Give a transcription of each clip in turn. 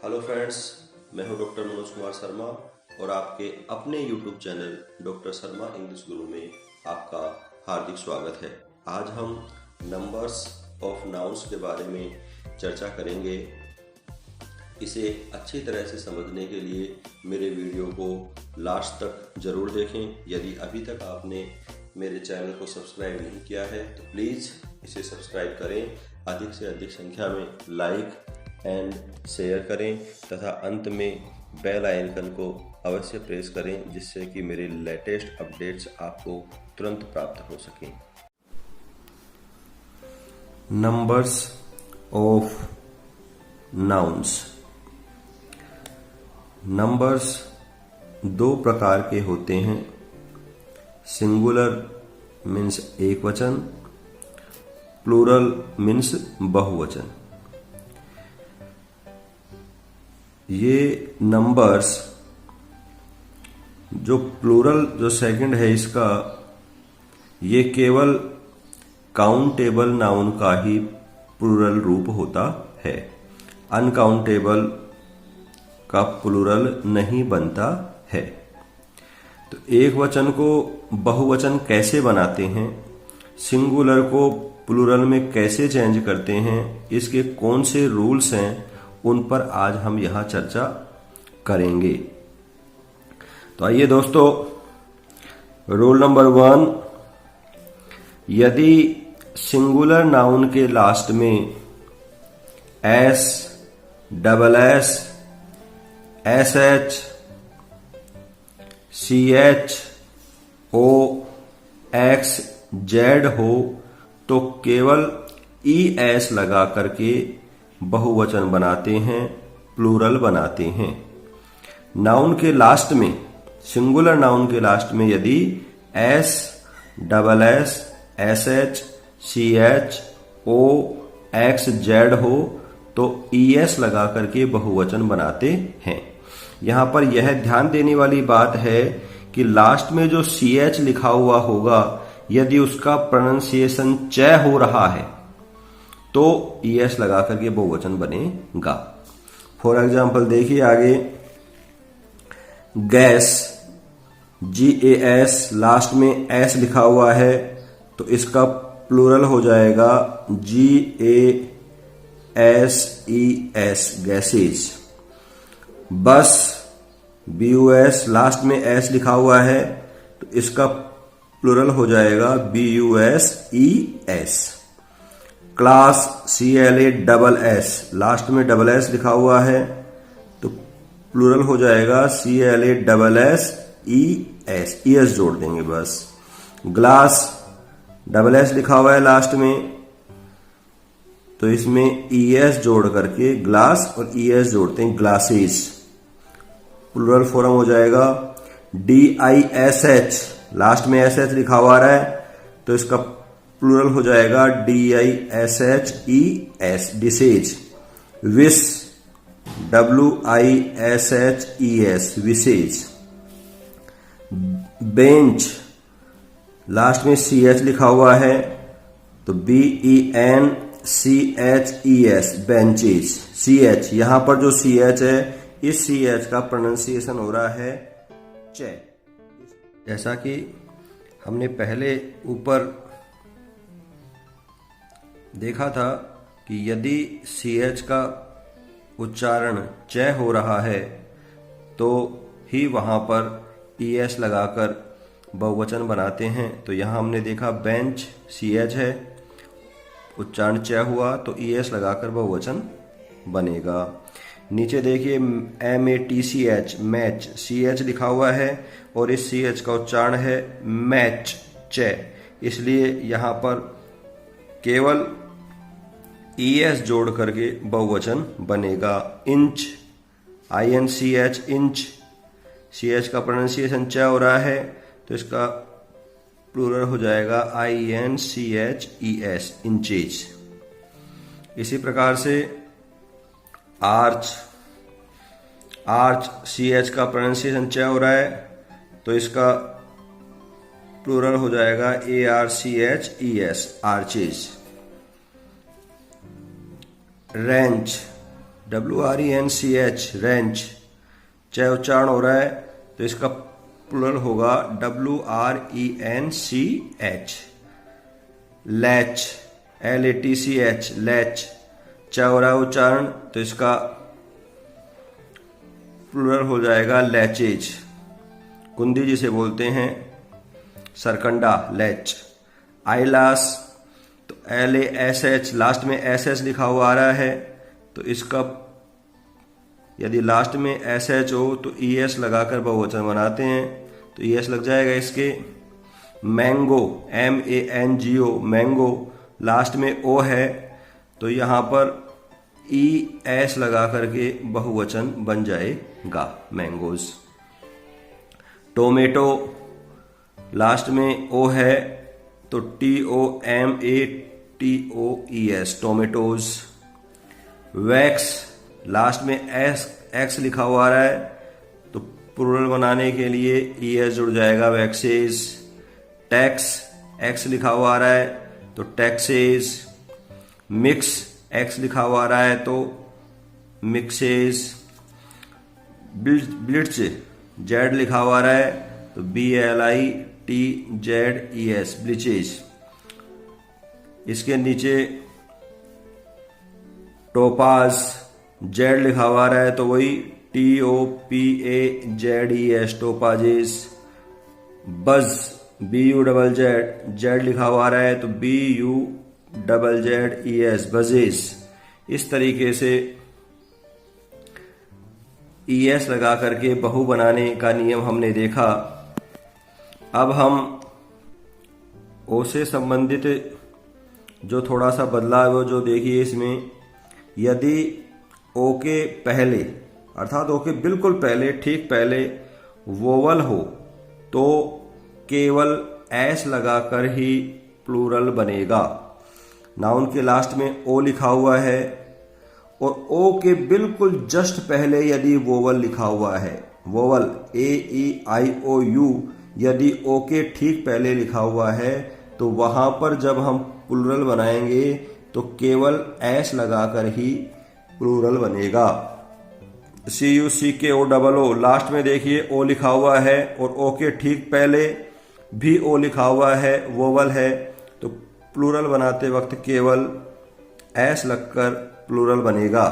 Hello friends, मैं हूं doctor Manoj Kumar Sharma और आपके अपने YouTube channel doctor Sharma English गुरु में आपका हार्दिक स्वागत है। आज हम नंबर्स ऑफ नाउन्स के बारे में चर्चा करेंगे। इसे अच्छी तरह से समझने के लिए मेरे वीडियो को लास्ट तक ज़रूर देखें। यदि अभी तक आपने मेरे चैनल को सब्सक्राइब नहीं किया है तो प्लीज़ इसे सब्सक्राइब करें, अधिक से अधिक संख्या में लाइक एंड शेयर करें तथा अंत में बेल आइकन को अवश्य प्रेस करें जिससे कि मेरे लेटेस्ट अपडेट्स आपको तुरंत प्राप्त हो सकें। Numbers of nouns. नंबर्स दो प्रकार के होते हैं। सिंगुलर मीन्स एक वचन, प्लूरल मीन्स बहुवचन। ये नंबर्स जो प्लूरल जो सेकंड है इसका, ये केवल काउंटेबल नाउन का ही प्लूरल रूप होता है। अनकाउंटेबल का प्लूरल नहीं बनता है। तो एक वचन को बहुवचन कैसे बनाते हैं, सिंगुलर को प्लूरल में कैसे चेंज करते हैं, इसके कौन से रूल्स हैं, उन पर आज हम यहां चर्चा करेंगे। तो आइए दोस्तों, रूल नंबर 1, यदि सिंगुलर नाउन के लास्ट में S, double S, S H, C H, O, X, Z हो तो केवल ई एस लगा करके बहुवचन बनाते हैं, प्लूरल बनाते हैं। नाउन के लास्ट में, सिंगुलर नाउन के लास्ट में यदि S, double S, S H, C H, O, X, Z हो तो ई एस लगा करके बहुवचन बनाते हैं। यहां पर यह ध्यान देने वाली बात है कि लास्ट में जो सी एच लिखा हुआ होगा, यदि उसका प्रोनाउंसिएशन च हो रहा है तो ई एस लगा करके बहुवचन बनेगा। फॉर एग्जाम्पल देखिए आगे, gas, G A S, last में एस लिखा हुआ है तो इसका प्लूरल हो जाएगा G A S E S, gases. Bus, B U S, last में एस लिखा हुआ है तो इसका प्लूरल हो जाएगा B U S E S. Class, C L A double S, last में डबल एस लिखा हुआ है तो प्लूरल हो जाएगा C L A double S E S, E S जोड़ देंगे बस। ग्लास, डबल एस लिखा हुआ है लास्ट में तो इसमें ई एस जोड़ करके ग्लास और ई एस जोड़ते हैं, ग्लासेस। प्लूरल फॉर्म हो जाएगा D I S H, last में एस एच लिखा हुआ है तो इसका प्लूरल हो जाएगा D I S H E S, dishes. Wish, W I S H E S, wishes. Bench, last में सी एच लिखा हुआ है तो B E N C H E S, benches. C H, यहां पर जो सी एच है, इस सी एच का प्रोनाउंसिएशन हो रहा है चे। जैसा कि हमने पहले ऊपर देखा था कि यदि सी एच का उच्चारण च हो रहा है तो ही वहां पर ई एस लगाकर बहुवचन बनाते हैं। तो यहां हमने देखा बेंच, सी एच है, उच्चारण च हुआ तो ई एस लगाकर बहुवचन बनेगा। नीचे देखिए M A T C H, match, C H लिखा हुआ है और इस सी एच का उच्चारण है मैच, च, इसलिए यहां पर केवल ई एस जोड़ करके बहुवचन बनेगा। Inch, I N C H, inch, C H का प्रोनाउंसिएशन च हो रहा है तो इसका प्लूरल हो जाएगा I N C H E S, inches. इसी प्रकार से आर्च, आर्च, सी एच का प्रोनाउंसिएशन च हो रहा है तो इसका प्लूरल हो जाएगा A R C H E S, arches. Wrench, WRENCH wrench, च उच्चारण हो रहा है तो इसका प्लूरल होगा WRENCH। लैच, LATCH, लैच, च हो रहा है उच्चारण तो इसका प्लूरल हो जाएगा लैचेज। कुंदी जिसे बोलते हैं सरकंडा, लैच। आईलास, तो LASH, लास्ट में SS लिखा हुआ आ रहा है तो इसका यदि लास्ट में SH हो तो ES लगाकर बहुवचन बनाते हैं तो ES लग जाएगा इसके। मैंगो, MANGO, मैंगो, लास्ट में O है तो यहाँ पर ES लगा करके बहुवचन बन जाएगा, मैंगोज। टोमेटो, लास्ट में O है तो TOMATOES, टोमेटोज। वैक्स, लास्ट में X लिखा हुआ आ रहा है तो प्लूरल बनाने के लिए ES जुड़ जाएगा, वैक्सेस। टैक्स, X लिखा हुआ आ रहा है तो टैक्सेस। मिक्स, X लिखा हुआ आ रहा है तो मिक्सेस। ब्लिट्ज, Z लिखा हुआ आ रहा है तो BLITZES, ब्लिचेज। इसके नीचे टोपाज, Z लिखा हुआ आ रहा है तो वही TOPAZES, टोपाजेस। बज, BUZZ लिखा हुआ आ रहा है तो BUZZES, बजेस। इस तरीके से ES लगा करके बहु बनाने का नियम हमने देखा। अब हम O से संबंधित जो थोड़ा सा बदलाव है जो देखिए इसमें, यदि O के पहले अर्थात O के बिल्कुल पहले, ठीक पहले वोवल हो तो केवल S लगाकर ही प्लूरल बनेगा। नाउन के लास्ट में O लिखा हुआ है और O के बिल्कुल जस्ट पहले यदि वोवल लिखा हुआ है, वोवल AEIOU यदि O के ठीक पहले लिखा हुआ है तो वहां पर जब हम प्लूरल बनाएंगे तो केवल S लगाकर ही प्लूरल बनेगा। CUCKOOO, लास्ट में देखिए O लिखा हुआ है और O के ठीक पहले भी O लिखा हुआ है, वोवल है, तो प्लूरल बनाते वक्त केवल S लगकर प्लूरल बनेगा।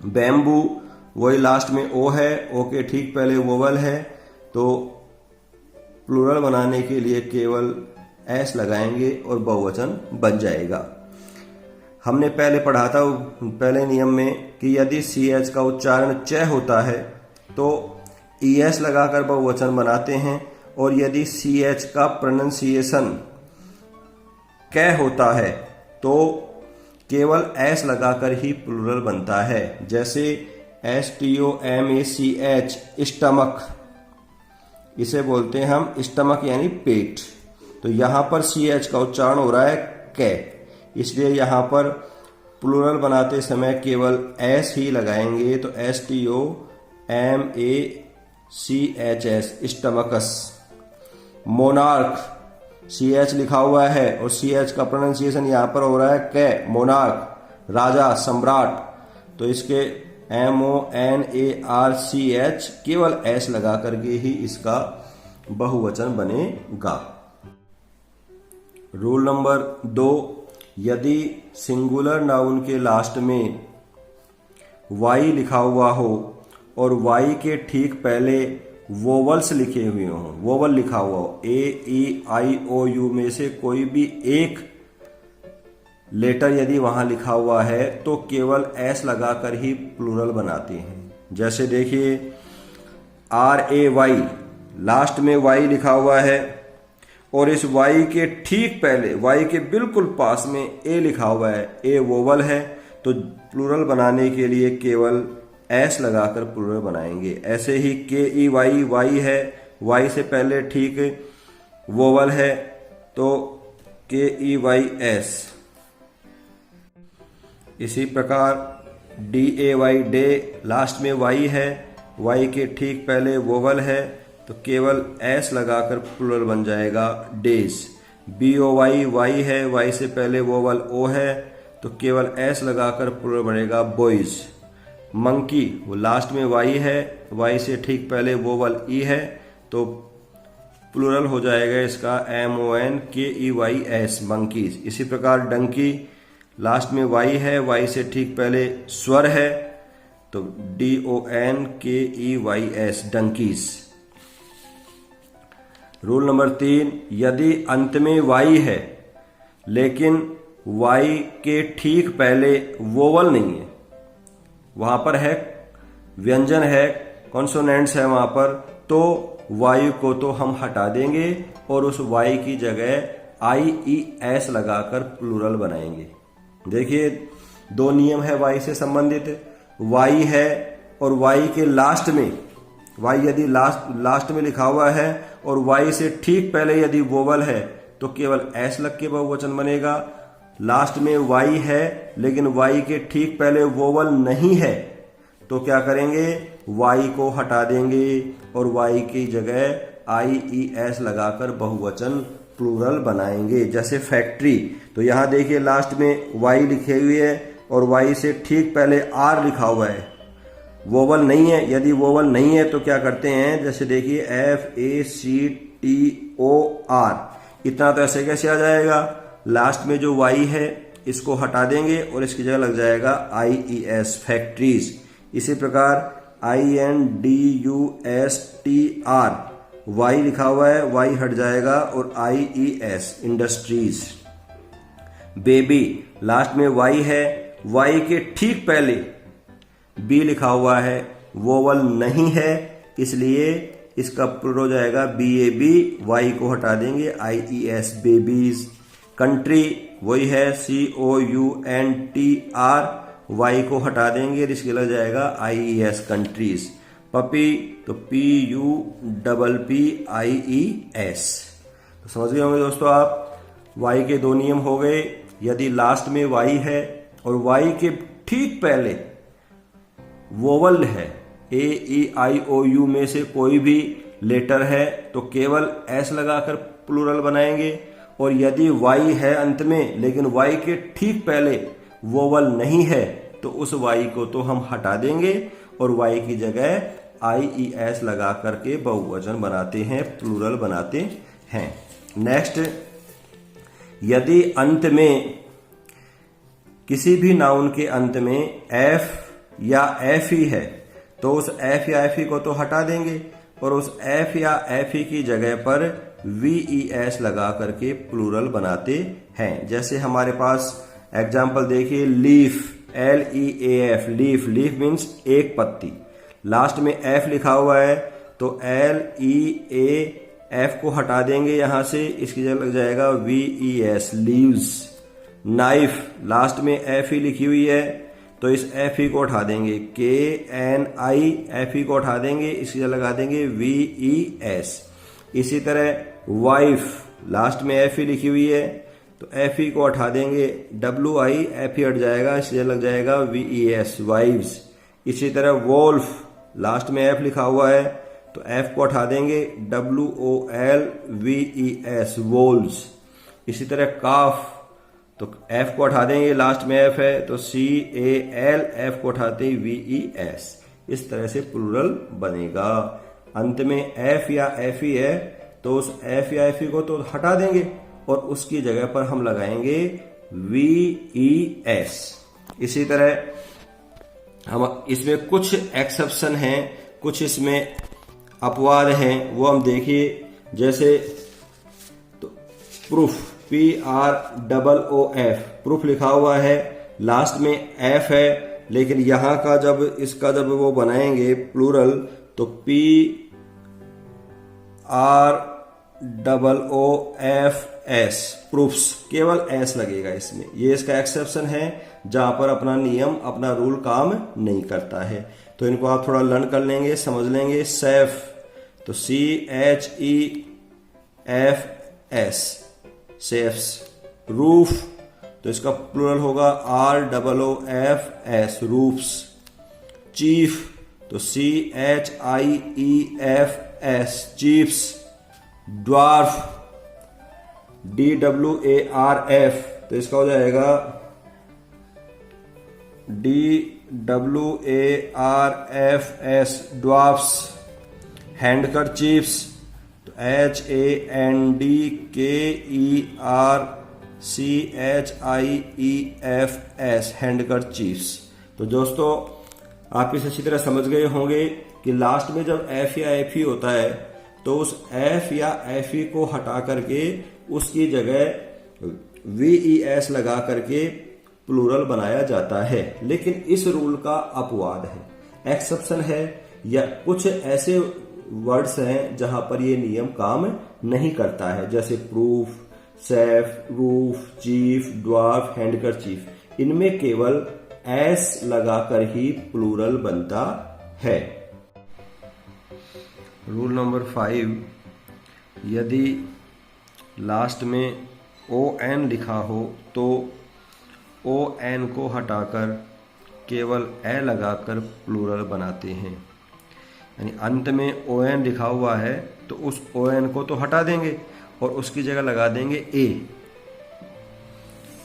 बैम्बू, वही लास्ट में O है, O के ठीक पहले वोवल है तो प्लूरल बनाने के लिए केवल S लगाएंगे और बहुवचन बन जाएगा। हमने पहले पढ़ा था पहले नियम में कि यदि CH का उच्चारण च होता है तो ES लगाकर बहुवचन बनाते हैं और यदि CH का प्रोनंसिएशन क होता है तो केवल S लगाकर ही प्लूरल बनता है। जैसे STOMACH, स्टमक, इसे बोलते हैं हम स्टमक यानी पेट, तो यहां पर CH का उच्चारण हो रहा है क, इसलिए यहां पर प्लूरल बनाते समय केवल S ही लगाएंगे तो STOMACHS, स्टमकस। मोनार्क, CH लिखा हुआ है और CH का प्रोनाउंसिएशन यहां पर हो रहा है क, मोनार्क, राजा, सम्राट, तो इसके MONARCH केवल S लगा करके ही इसका बहुवचन बनेगा। रूल नंबर 2, यदि सिंगुलर नाउन के लास्ट में Y लिखा हुआ हो और Y के ठीक पहले वोवल्स लिखे हुए हों, वोवल लिखा हुआ हो, AEIOU में से कोई भी एक लेटर यदि वहां लिखा हुआ है तो केवल S लगाकर ही प्लूरल बनाते हैं। जैसे देखिए RAY, लास्ट में Y लिखा हुआ है और इस Y के ठीक पहले, Y के बिल्कुल पास में A लिखा हुआ है, A वोवल है, तो प्लूरल बनाने के लिए केवल S लगाकर प्लूरल बनाएंगे। ऐसे ही KEY, Y है, Y से पहले ठीक वोवल है तो KEYS। इसी प्रकार DAY, डे, लास्ट में Y है, Y के ठीक पहले वोवल है तो केवल S लगाकर प्लूरल बन जाएगा, डेज। BOY, Y है, Y से पहले वोवल O है तो केवल एस लगाकर प्लूरल बनेगा बॉयज। मंकी, वो लास्ट में वाई है, वाई से ठीक पहले वोवल ई है, तो प्लूरल हो जाएगा इसका MONKEYS, मंकीज। इसी प्रकार डंकी, लास्ट में वाई है, वाई से ठीक पहले स्वर है, तो DONKEYS, डंकीज। रूल नंबर 3, यदि अंत में वाई है लेकिन वाई के ठीक पहले वोवल नहीं है, वहां पर है व्यंजन है, कॉन्सोनेंट्स है वहां पर, तो वाई को तो हम हटा देंगे और उस वाई की जगह IES लगाकर प्लूरल बनाएंगे। देखिए, दो नियम है वाई से संबंधित। वाई है और वाई के लास्ट में, वाई यदि लास्ट में लिखा हुआ है और वाई से ठीक पहले यदि वोवल है तो केवल एस लग के बहुवचन बनेगा। लास्ट में वाई है लेकिन वाई के ठीक पहले वोवल नहीं है, तो क्या करेंगे, वाई को हटा देंगे और वाई की जगह IES लगाकर बहुवचन प्लूरल बनाएंगे। जैसे फैक्ट्री, तो यहां देखिए लास्ट में वाई लिखी हुई है और वाई से ठीक पहले आर लिखा हुआ है, वोवल नहीं है। यदि वोवल नहीं है तो क्या करते हैं, जैसे देखिए FACTOR, इतना तो ऐसे कैसे आ जाएगा, लास्ट में जो वाई है इसको हटा देंगे और इसकी जगह लग जाएगा IES, फैक्ट्रीज। इसी प्रकार INDUSTR, वाई लिखा हुआ है, वाई हट जाएगा और IES, इंडस्ट्रीज। बेबी, लास्ट में वाई है, वाई के ठीक पहले बी लिखा हुआ है, वोवल नहीं है, इसलिए इसका प्लूरल हो जाएगा BAB, वाई को हटा देंगे IES, बेबीज। कंट्री वही है COUNTR, वाई को हटा देंगे, इसके लग जाएगा IES, कंट्रीज। पपी, तो PUPPIES। तो समझ गए होंगे दोस्तों आप, वाई के दो नियम हो गए। यदि लास्ट में वाई है और वाई के ठीक पहले वोवल है, AEIOU में से कोई भी लेटर है, तो केवल एस लगाकर प्लूरल बनाएंगे। और यदि वाई है अंत में लेकिन वाई के ठीक पहले वोवल नहीं है, तो उस वाई को तो हम हटा देंगे और वाई की जगह IES लगा करके बहुवचन बनाते हैं, प्लूरल बनाते हैं। नेक्स्ट, यदि अंत में किसी भी नाउन के अंत में F या FE है, तो उस F या FE को तो हटा देंगे और उस F या FE की जगह पर VES लगा करके प्लूरल बनाते हैं। जैसे हमारे पास एग्जाम्पल देखिए, leaf, LEAF, leaf, leaf means एक पत्ती, लास्ट में F लिखा हुआ है, तो LEAF को हटा देंगे यहां से, इसकी जगह लग जाएगा VES, लीव्स। नाइफ, लास्ट में FE लिखी हुई है, तो इस FE को उठा देंगे, KNI, FE को उठा देंगे, इसकी जगह लगा देंगे VES। इसी तरह वाइफ, लास्ट में FE लिखी हुई है, तो FE को हटा देंगे, WI, FE हट जाएगा, इसकी जगह लग जाएगा VES, वाइव्स। इसी तरह वोल्फ, लास्ट में F लिखा हुआ है, तो F को हटा देंगे, WOLVES, वोल्स। इसी तरह काफ, तो F को हटा देंगे, लास्ट में F है, तो CAL, F को हटाते ही VES। इस तरह से प्लूरल बनेगा। अंत में F या FE है, तो उस F या FE को तो हटा देंगे और उसकी जगह पर हम लगाएंगे VES। इसी तरह हम इसमें कुछ एक्सेप्शन हैं, कुछ इसमें अपवाद हैं, वो हम देखिए। जैसे तो प्रूफ, PROOF, प्रूफ लिखा हुआ है, लास्ट में F है, लेकिन यहां का जब इसका जब वो बनाएंगे प्लूरल, तो PROOFS, प्रूफ्स, केवल S लगेगा इसमें। ये इसका एक्सेप्शन है जहां पर अपना नियम, अपना रूल काम नहीं करता है। तो इनको आप थोड़ा लर्न कर लेंगे, समझ लेंगे। सेफ, तो CHEFS, सेफ्स। रूफ, तो इसका प्लूरल होगा ROOFS, रूफ्स। चीफ, तो CHIEFS, चीफ्स। ड्वार्फ, DWARF, तो इसका हो जाएगा DWARFS ड्वार्फ्स, हैंडकरचीफ्स तो HANDKERCHIEFS हैंडकरचीफ्स। तो दोस्तों आप इसे अच्छी तरह समझ गए होंगे कि लास्ट में जब एफ या एफ ई होता है तो उस एफ या एफ ई को हटा करके उसकी जगह VES लगा करके प्लूरल बनाया जाता है। लेकिन इस रूल का अपवाद है, एक्सेप्शन है, या कुछ ऐसे वर्ड्स हैं जहां पर ये नियम काम नहीं करता है, जैसे proof, safe, roof, chief, dwarf, handkerchief. इनमें केवल एस लगाकर ही प्लूरल बनता है। रूल नंबर 5, यदि लास्ट में ON लिखा हो तो ON को हटाकर केवल ए लगाकर प्लूरल बनाते हैं। यानी अंत में ON लिखा हुआ है तो उस ON को तो हटा देंगे और उसकी जगह लगा देंगे ए।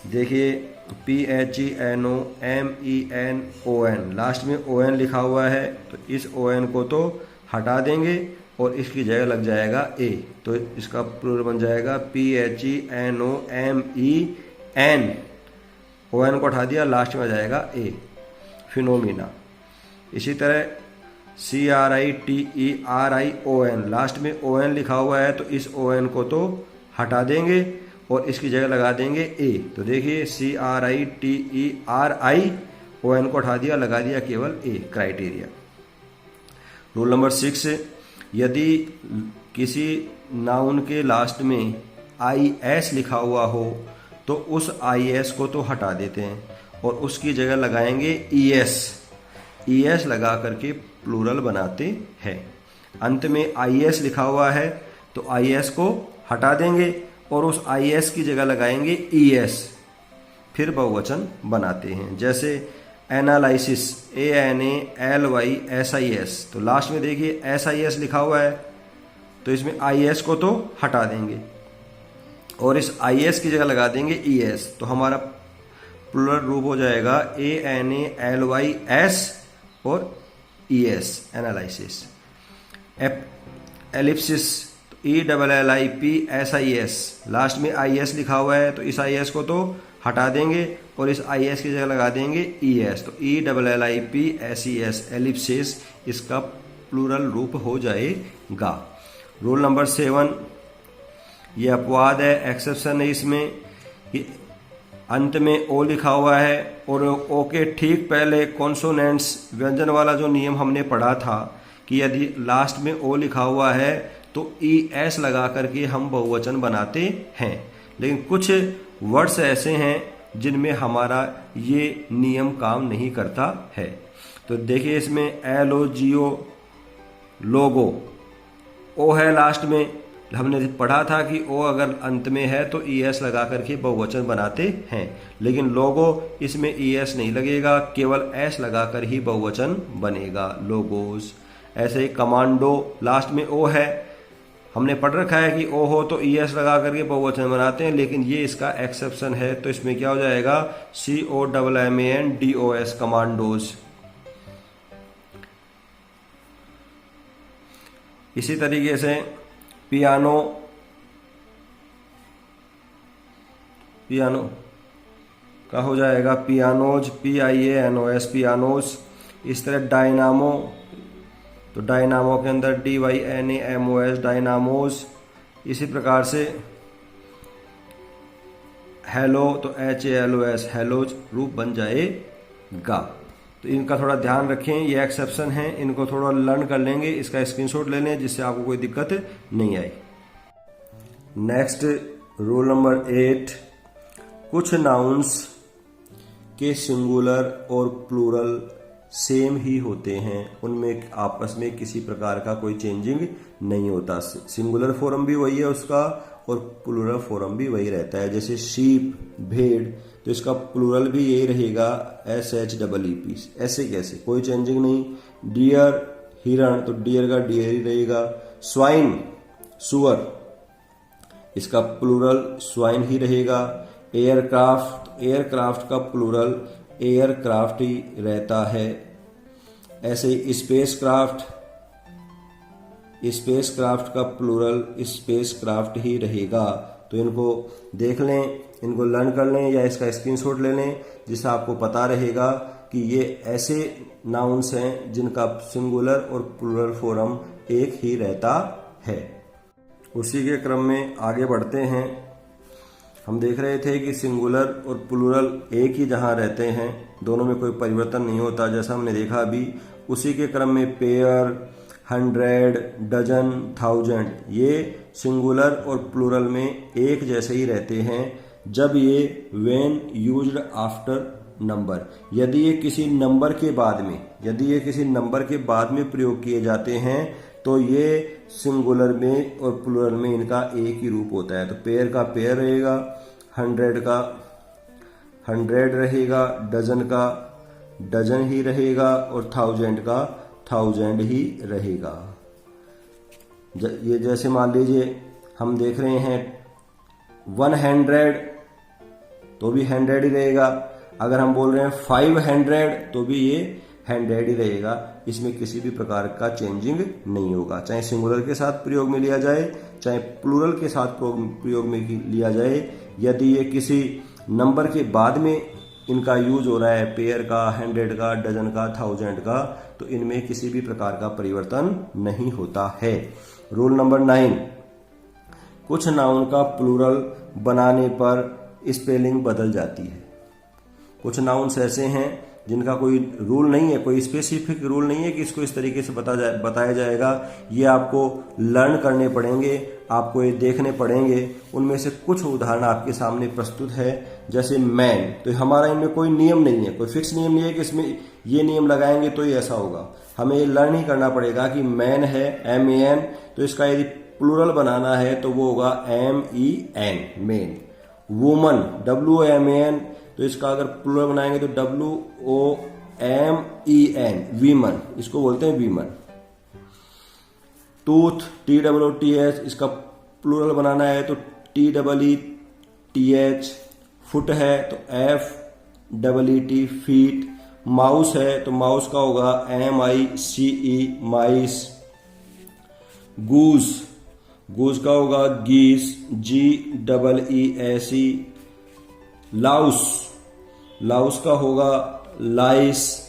देखिए PHENOMENON, लास्ट में ON लिखा हुआ है तो इस ON को तो हटा देंगे और इसकी जगह लग जाएगा ए, तो इसका प्लूरल बन जाएगा PHENOMEN। ON को हटा दिया, लास्ट में आ जाएगा ए, फिनोमिना। इसी तरह CRITERION, लास्ट में ON लिखा हुआ है तो इस ON को तो हटा देंगे और इसकी जगह लगा देंगे ए। तो देखिए CRITERI, ON को हटा दिया, लगा दिया केवल ए, क्राइटेरिया। रूल नंबर 6, यदि किसी नाउन के लास्ट में IS लिखा हुआ हो तो उस IS को तो हटा देते हैं और उसकी जगह लगाएंगे ES लगा करके प्लूरल बनाते हैं। अंत में IS लिखा हुआ है तो IS को हटा देंगे और उस IS की जगह लगाएंगे ES, फिर बहुवचन बनाते हैं। जैसे एनालिसिस, ANALYSIS, तो लास्ट में देखिए SIS लिखा हुआ है तो इसमें IS को तो हटा देंगे और इस IS की जगह लगा देंगे ES, तो हमारा प्लूरल रूप हो जाएगा ANALYS और ES, analysis. Ellipsis, ELLIPSIS, last में IS लिखा हुआ है तो इस IS को तो हटा देंगे और इस IS की जगह लगा देंगे ES, तो ELLIPSES, एलिप्सिस, इसका प्लूरल रूप हो जाएगा। रूल नंबर 7, ये अपवाद है, एक्सेप्शन है इसमें कि अंत में ओ लिखा हुआ है और ओ के ठीक पहले कॉन्सोनेंट्स, व्यंजन वाला जो नियम हमने पढ़ा था कि यदि लास्ट में ओ लिखा हुआ है तो ES लगा करके हम बहुवचन बनाते हैं। लेकिन कुछ वर्ड्स ऐसे हैं जिनमें हमारा ये नियम काम नहीं करता है। तो देखिए इसमें LOGO, लोगो, ओ है लास्ट में, हमने पढ़ा था कि ओ अगर अंत में है तो ES लगा करके बहुवचन बनाते हैं, लेकिन लोगो इसमें ES नहीं लगेगा, केवल S लगाकर ही बहुवचन बनेगा, लोगोस। ऐसे ही कमांडो, लास्ट में ओ है, हमने पढ़ रखा है कि ओ हो तो ES लगा करके बहुवचन बनाते हैं, लेकिन ये इसका एक्सेप्शन है तो इसमें क्या हो जाएगा, COMMANDOS, कमांडोस। इसी तरीके से पियानो, पियानो का हो जाएगा पियानोज, PIANOS, पियानोस। इस तरह डायनामो, तो डायनामो के अंदर DYNAMOS, डायनामोस। इसी प्रकार से हेलो तो HALOS, हेलोज रूप बन जाएगा। तो इनका थोड़ा ध्यान रखें, ये एक्सेप्शन है, इनको थोड़ा लर्न कर लेंगे, इसका स्क्रीनशॉट ले लें जिससे आपको कोई दिक्कत नहीं आए। नेक्स्ट रूल नंबर 8, कुछ नाउन्स के सिंगुलर और प्लूरल सेम ही होते हैं, उनमें आपस में किसी प्रकार का कोई चेंजिंग नहीं होता। सिंगुलर फॉर्म भी वही है उसका और प्लूरल फॉर्म भी वही रहता है। जैसे शीप, भेड़, तो इसका प्लूरल भी यही रहेगा, SHEEP। ऐसे कैसे, कोई चेंजिंग नहीं। डियर, हिरण, तो डियर का डियर ही रहेगा। स्वाइन, सुअर, इसका प्लूरल स्वाइन ही रहेगा। एयरक्राफ्ट, एयरक्राफ्ट का प्लूरल एयरक्राफ्ट ही रहता है। ऐसे ही स्पेसक्राफ्ट का प्लूरल स्पेसक्राफ्ट ही रहेगा। तो इनको देख लें, इनको लर्न कर लें या इसका स्क्रीनशॉट ले लें, जिससे आपको पता रहेगा कि ये ऐसे नाउन्स हैं जिनका सिंगुलर और प्लूरल फॉर्म एक ही रहता है। उसी के क्रम में आगे बढ़ते हैं। हम देख रहे थे कि सिंगुलर और प्लूरल एक ही जहां रहते हैं, दोनों में कोई परिवर्तन नहीं होता, जैसा हमने देखा अभी। उसी के क्रम में पेयर, 100, डजन, 1000 ये सिंगुलर और प्लूरल में एक जैसे ही रहते हैं जब ये व्हेन यूज्ड आफ्टर नंबर, यदि ये किसी नंबर के बाद में प्रयोग किए जाते हैं तो ये सिंगुलर में और प्लूरल में इनका एक ही रूप होता है। तो पेयर का पेयर रहेगा, 100 का 100 रहेगा, डजन का डजन ही रहेगा और 1000 का 1000 ही रहेगा। ये जैसे मान लीजिए हम देख रहे हैं 100 तो भी 100 ही रहेगा। अगर हम बोल रहे हैं 500 तो भी ये 100 ही रहेगा। इसमें किसी भी प्रकार का चेंजिंग नहीं होगा, चाहे सिंगुलर के साथ प्रयोग में लिया जाए चाहे प्लूरल के साथ प्रयोग में लिया जाए। यदि ये किसी नंबर के बाद में इनका यूज हो रहा है, पेयर का, 100 का, डजन का, 1000 का, तो इनमें किसी भी प्रकार का परिवर्तन नहीं होता है। रूल नंबर 9, कुछ नाउन का प्लूरल बनाने पर स्पेलिंग बदल जाती है। कुछ नाउन्स ऐसे हैं जिनका कोई रूल नहीं है, कोई स्पेसिफिक रूल नहीं है कि इसको इस तरीके से बताया जाएगा। ये आपको लर्न करने पड़ेंगे, आपको ये देखने पड़ेंगे। उनमें से कुछ उदाहरण आपके सामने प्रस्तुत है। जैसे मैन, तो हमारा इनमें कोई नियम नहीं है, कोई फिक्स नियम नहीं है कि इसमें ये नियम लगाएंगे तो ये ऐसा होगा। हमें ये लर्न ही करना पड़ेगा कि मैन है MAN, तो इसका यदि प्लूरल बनाना है तो वो होगा MEN, मेन। वुमन, WOMAN, तो इसका अगर प्लूरल बनाएंगे तो WOMEN, वीमन, इसको बोलते हैं वीमन। टूथ, TOOTH, इसका प्लूरल बनाना है तो TEETH। फुट है तो FEET, फीट। माउस है तो माउस का होगा MICE, माइस। गूज का होगा गीस, GEESE। लाउस का होगा लाइस,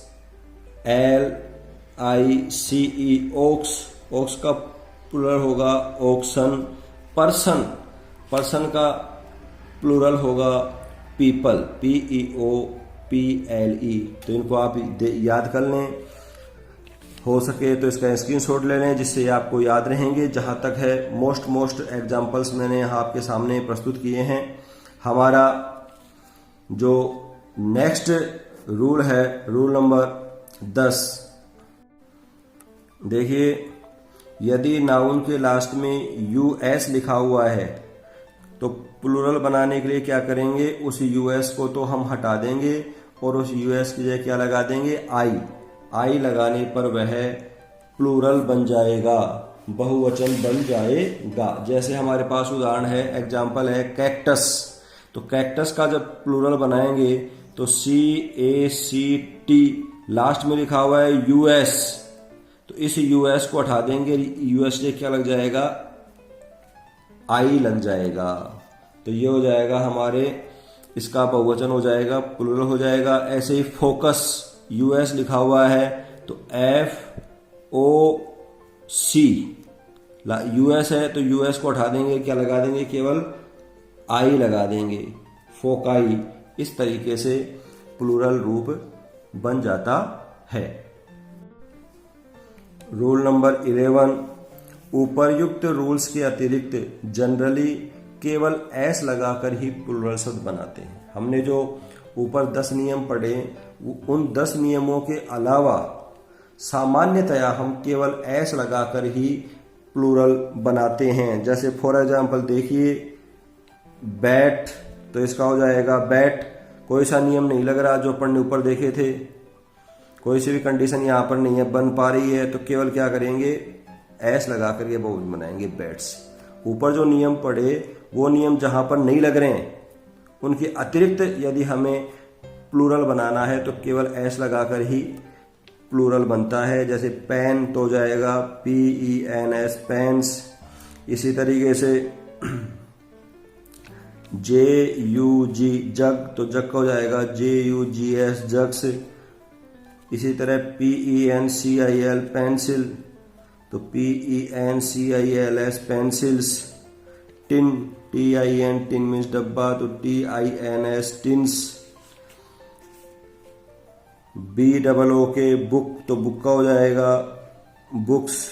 LICE। ओक्स का प्लूरल होगा ओक्सन। पर्सन का प्लूरल होगा पीपल, PEOPLE। तो इनको आप याद कर लें, हो सके तो इसका स्क्रीनशॉट ले लें जिससे आपको याद रहेंगे। जहां तक है मोस्ट एग्जांपल्स मैंने यहाँ आपके सामने प्रस्तुत किए हैं। हमारा जो नेक्स्ट रूल है, रूल नंबर 10, देखिए, यदि नाउन के लास्ट में US लिखा हुआ है तो प्लूरल बनाने के लिए क्या करेंगे, उस US को तो हम हटा देंगे और उस US की जगह क्या लगा देंगे, I लगाने पर वह प्लूरल बन जाएगा, बहुवचन बन जाएगा। जैसे हमारे पास उदाहरण है, एग्जाम्पल है कैक्टस। तो कैक्टस का जब प्लूरल बनाएंगे तो CACT, लास्ट में लिखा हुआ है US, तो इस US को हटा देंगे, US से क्या लग जाएगा, I लग जाएगा। तो ये हो जाएगा हमारे, इसका बहुवचन हो जाएगा, प्लूरल हो जाएगा। ऐसे ही फोकस, US लिखा हुआ है तो FOC, US है तो US को हटा देंगे, क्या लगा देंगे, केवल I लगा देंगे, फोकाई। इस तरीके से प्लूरल रूप बन जाता है। रूल नंबर 11, ऊपर्युक्त रूल्स के अतिरिक्त जनरली केवल S लगाकर ही प्लूरल शब्द बनाते हैं। हमने जो ऊपर 10 नियम पढ़े, उन 10 नियमों के अलावा सामान्यतया हम केवल S लगाकर ही प्लूरल बनाते हैं। जैसे फॉर एग्जाम्पल देखिए, बैट, तो इसका हो जाएगा बैट। कोई सा नियम नहीं लग रहा जो अपन ने ऊपर देखे थे, कोई सी भी कंडीशन यहाँ पर नहीं है, बन पा रही है, तो केवल क्या करेंगे, S लगाकर ये बहुवचन बनाएंगे, बैट्स। ऊपर जो नियम पढ़े वो नियम जहां पर नहीं लग रहे हैं, उनके अतिरिक्त यदि हमें प्लूरल बनाना है तो केवल एस लगाकर ही प्लूरल बनता है। जैसे पेन तो हो जाएगा PENS पेन्स। इसी तरीके से JUG जग तो जग का हो जाएगा JUGS जग्स। इसी तरह PENCIL पेंसिल तो PENCILS pencils. Tin TIN tin means डब्बा तो TINS टिन्स। BOOK बुक तो बुक का हो जाएगा बुक्स।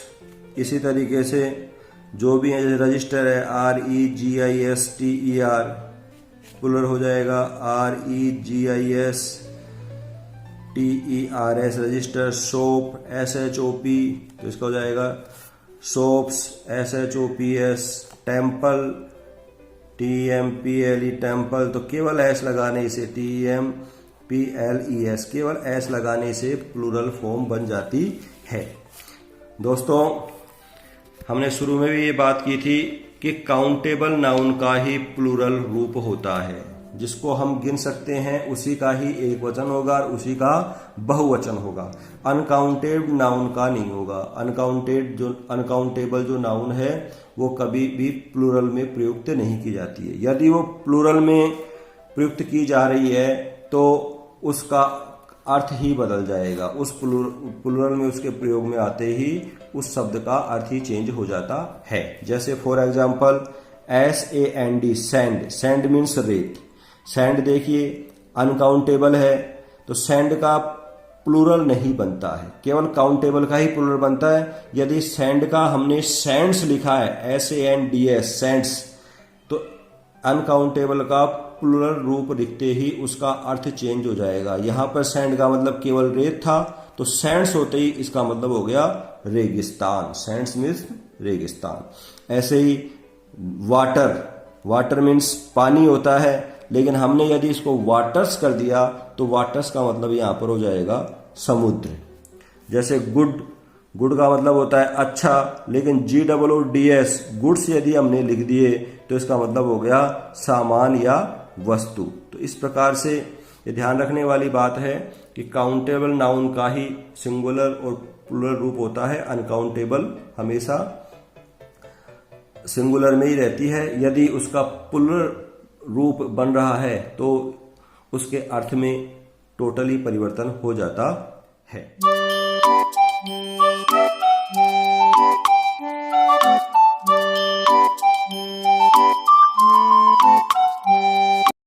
इसी तरीके से जो भी है जैसे रजिस्टर है REGISTER प्लूरल हो जाएगा REGISTERS रजिस्टर। सोप SHOP तो इसका हो जाएगा soaps SHOPS। Temple TEMPLE temple तो केवल एस लगाने से TEMPLES केवल एस लगाने से प्लूरल फॉर्म बन जाती है। दोस्तों हमने शुरू में भी ये बात की थी कि काउंटेबल नाउन का ही प्लूरल रूप होता है। जिसको हम गिन सकते हैं उसी का ही एक वचन होगा और उसी का बहुवचन होगा। अनकाउंटेड नाउन का नहीं होगा। अनकाउंटेबल जो नाउन है वो कभी भी प्लूरल में प्रयुक्त नहीं की जाती है। यदि वो प्लूरल में प्रयुक्त की जा रही है तो उसका अर्थ ही बदल जाएगा। उस प्लूरल में उसके प्रयोग में आते ही उस शब्द का अर्थ ही चेंज हो जाता है। जैसे for example SAND sand. Sand means रेत। सैंड देखिए अनकाउंटेबल है तो सैंड का प्लूरल नहीं बनता है, केवल काउंटेबल का ही प्लूरल बनता है। यदि सैंड का हमने सैंड्स लिखा है SANDS सैंड्स तो अनकाउंटेबल का प्लूरल रूप दिखते ही उसका अर्थ चेंज हो जाएगा। यहां पर सैंड का मतलब केवल रेत था तो सैंड्स होते ही इसका मतलब हो गया रेगिस्तान। सैंड्स मीन्स रेगिस्तान। ऐसे ही वाटर। वाटर मीन्स पानी होता है लेकिन हमने यदि इसको वाटर्स कर दिया तो वाटर्स का मतलब यहां पर हो जाएगा समुद्र। जैसे गुड। गुड का मतलब होता है अच्छा लेकिन GOODS गुड्स यदि हमने लिख दिए तो इसका मतलब हो गया सामान या वस्तु। तो इस प्रकार से ये ध्यान रखने वाली बात है कि काउंटेबल नाउन का ही सिंगुलर और प्लूरल रूप होता है। अनकाउंटेबल हमेशा सिंगुलर में ही रहती है। यदि उसका प्लूरल रूप बन रहा है तो उसके अर्थ में टोटली परिवर्तन हो जाता है।